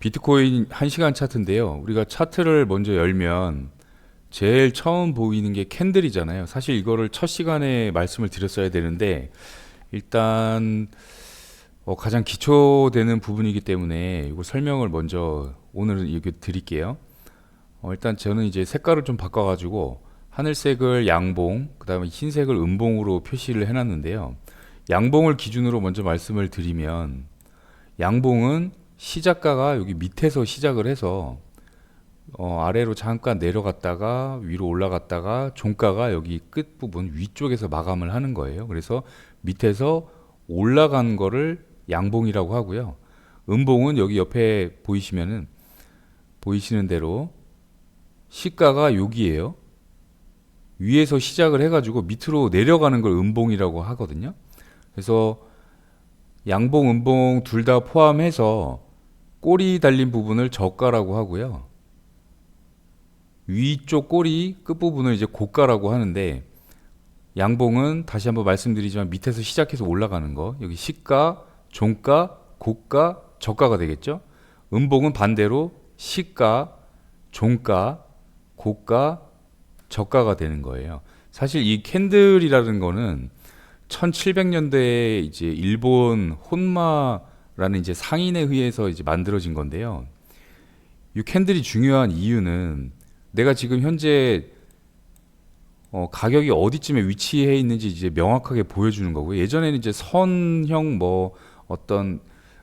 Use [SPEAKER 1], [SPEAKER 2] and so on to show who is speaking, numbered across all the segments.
[SPEAKER 1] 비트코인 1시간 차트인데요. 우리가 차트를 먼저 열면 제일 처음 보이는 게 캔들이잖아요. 사실 이거를 첫 시간에 말씀을 드렸어야 되는데 일단 가장 기초되는 부분이기 때문에 이거 설명을 먼저 오늘은 이렇게 드릴게요. 일단 저는 이제 색깔을 좀 바꿔가지고 하늘색을 양봉, 그 다음에 흰색을 음봉으로 표시를 해놨는데요. 양봉을 기준으로 먼저 말씀을 드리면 양봉은 시작가가 여기 밑에서 시작을 해서 아래로 잠깐 내려갔다가 위로 올라갔다가 종가가 여기 끝부분 위쪽에서 마감을 하는 거예요. 그래서 밑에서 올라간 거를 양봉이라고 하고요. 음봉은 여기 옆에 보이시는 대로 시가가 여기에요. 위에서 시작을 해가지고 밑으로 내려가는 걸 음봉이라고 하거든요. 그래서 양봉, 음봉 둘 다 포함해서 꼬리 달린 부분을 저가라고 하고요. 위쪽 꼬리 끝부분을 이제 고가라고 하는데, 양봉은 다시 한번 말씀드리지만 밑에서 시작해서 올라가는 거, 여기 시가, 종가, 고가, 저가가 되겠죠. 음봉은 반대로 시가, 종가, 고가, 저가가 되는 거예요. 사실 이 캔들이라는 거는 1700년대에 이제 일본 혼마라는 이제 상인에 의해서 이제 만들어진 건데요. 이 캔들이 중요한 이유는 내가 지금 현재 가격이 어디쯤에 위치해 있는지 이제 명확하게 보여주는 거고요. 예전에는 이제 선형 뭐 어떤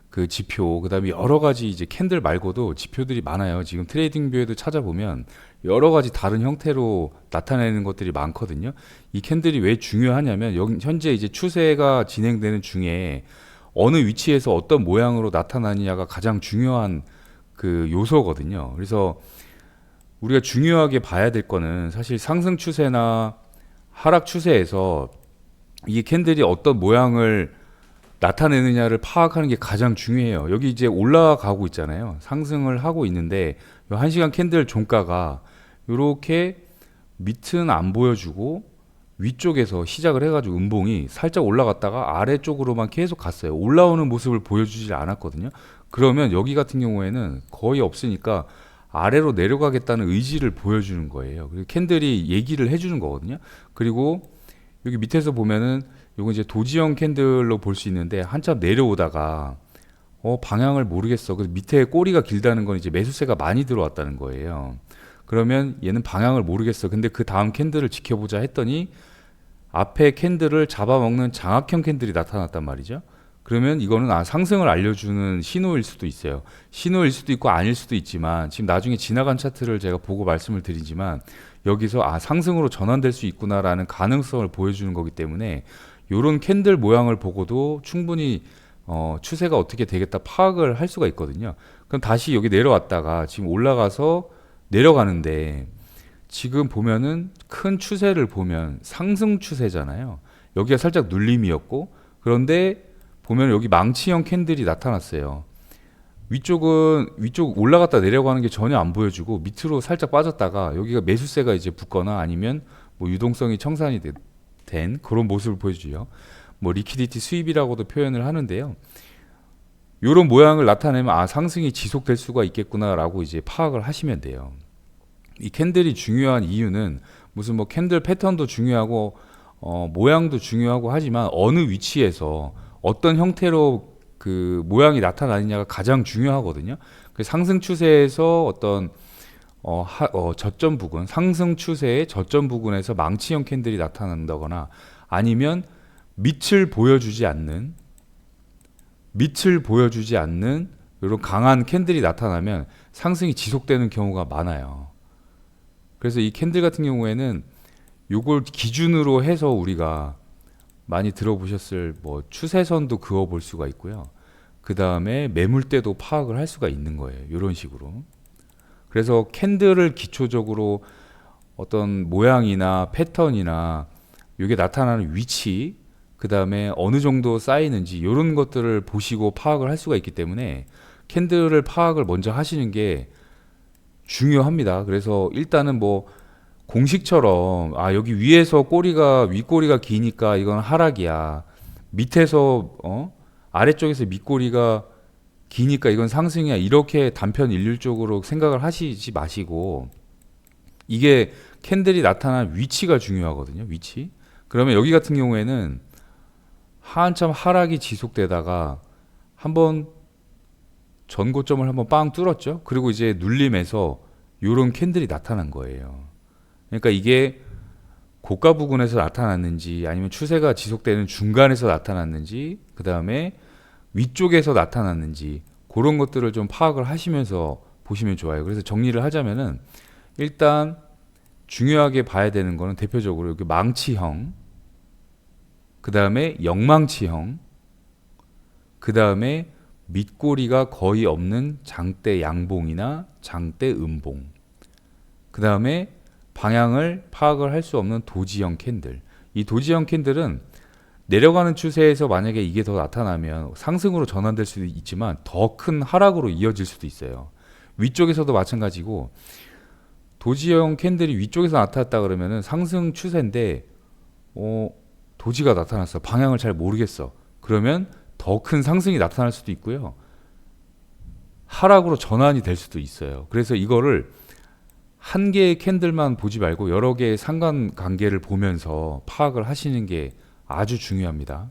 [SPEAKER 1] 그 지표, 그다음에 여러 가지 이제 캔들 말고도 지표들이 많아요. 지금 트레이딩 뷰에도 찾아보면 여러 가지 다른 형태로 나타내는 것들이 많거든요. 이 캔들이 왜 중요하냐면 현재 이제 추세가 진행되는 중에 어느 위치에서 어떤 모양으로 나타나느냐가 가장 중요한 그 요소거든요. 그래서 우리가 중요하게 봐야 될 거는 사실 상승 추세나 하락 추세에서 이 캔들이 어떤 모양을 나타내느냐를 파악하는 게 가장 중요해요. 여기 이제 올라가고 있잖아요. 상승을 하고 있는데 1시간 캔들 종가가 이렇게 밑은 안 보여주고 위쪽에서 시작을 해가지고 음봉이 살짝 올라갔다가 아래쪽으로만 계속 갔어요. 올라오는 모습을 보여주지 않았거든요. 그러면 여기 같은 경우에는 거의 없으니까 아래로 내려가겠다는 의지를 보여주는 거예요. 그리고 캔들이 얘기를 해주는 거거든요. 그리고 여기 밑에서 보면은 이건 이제 도지형 캔들로 볼 수 있는데 한참 내려오다가 방향을 모르겠어. 그래서 밑에 꼬리가 길다는 건 이제 매수세가 많이 들어왔다는 거예요. 그러면 얘는 방향을 모르겠어. 근데 그 다음 캔들을 지켜보자 했더니 앞에 캔들을 잡아먹는 장악형 캔들이 나타났단 말이죠. 그러면 이거는 상승을 알려주는 신호일 수도 있어요. 신호일 수도 있고 아닐 수도 있지만 지금 나중에 지나간 차트를 제가 보고 말씀을 드리지만 여기서 상승으로 전환될 수 있구나라는 가능성을 보여주는 거기 때문에 이런 캔들 모양을 보고도 충분히 추세가 어떻게 되겠다 파악을 할 수가 있거든요. 그럼 다시 여기 내려왔다가 지금 올라가서 내려가는데 지금 보면은 큰 추세를 보면 상승 추세잖아요. 여기가 살짝 눌림이었고, 그런데 보면 여기 망치형 캔들이 나타났어요. 위쪽 올라갔다 내려가는 게 전혀 안 보여주고 밑으로 살짝 빠졌다가 여기가 매수세가 이제 붙거나 아니면 뭐 유동성이 청산이 된 그런 모습을 보여주죠. 뭐 리퀴디티 수입이라고도 표현을 하는데요. 이런 모양을 나타내면 상승이 지속될 수가 있겠구나라고 이제 파악을 하시면 돼요. 이 캔들이 중요한 이유는 무슨 뭐 캔들 패턴도 중요하고 모양도 중요하고 하지만 어느 위치에서 어떤 형태로 그 모양이 나타나느냐가 가장 중요하거든요. 그 상승 추세에서 어떤 저점 부근, 상승 추세의 저점 부근에서 망치형 캔들이 나타난다거나 아니면 밑을 보여주지 않는 이런 강한 캔들이 나타나면 상승이 지속되는 경우가 많아요. 그래서 이 캔들 같은 경우에는 요걸 기준으로 해서 우리가 많이 들어보셨을 뭐 추세선도 그어 볼 수가 있고요. 그 다음에 매물대도 파악을 할 수가 있는 거예요. 이런 식으로. 그래서 캔들을 기초적으로 어떤 모양이나 패턴이나 이게 나타나는 위치, 그 다음에 어느 정도 쌓이는지 이런 것들을 보시고 파악을 할 수가 있기 때문에 캔들을 파악을 먼저 하시는 게 중요합니다. 그래서 일단은 뭐 공식처럼 여기 위에서 윗꼬리가 기니까 이건 하락이야. 밑에서 아래쪽에서 밑꼬리가 기니까 이건 상승이야. 이렇게 단편 일률적으로 생각을 하시지 마시고 이게 캔들이 나타난 위치가 중요하거든요. 위치. 그러면 여기 같은 경우에는 한참 하락이 지속되다가 한번 전고점을 한번 빵 뚫었죠. 그리고 이제 눌림에서 요런 캔들이 나타난 거예요. 그러니까 이게 고가 부근에서 나타났는지 아니면 추세가 지속되는 중간에서 나타났는지 그 다음에 위쪽에서 나타났는지 그런 것들을 좀 파악을 하시면서 보시면 좋아요. 그래서 정리를 하자면은 일단 중요하게 봐야 되는 거는 대표적으로 여기 망치형, 그 다음에 역망치형, 그 다음에 밑꼬리가 거의 없는 장대 양봉이나 장대 음봉, 그 다음에 방향을 파악을 할 수 없는 도지형 캔들. 이 도지형 캔들은 내려가는 추세에서 만약에 이게 더 나타나면 상승으로 전환될 수도 있지만 더 큰 하락으로 이어질 수도 있어요. 위쪽에서도 마찬가지고 도지형 캔들이 위쪽에서 나타났다 그러면은 상승 추세인데 도지가 나타났어. 방향을 잘 모르겠어. 그러면 더 큰 상승이 나타날 수도 있고요. 하락으로 전환이 될 수도 있어요. 그래서 이거를 한 개의 캔들만 보지 말고 여러 개의 상관관계를 보면서 파악을 하시는 게 아주 중요합니다.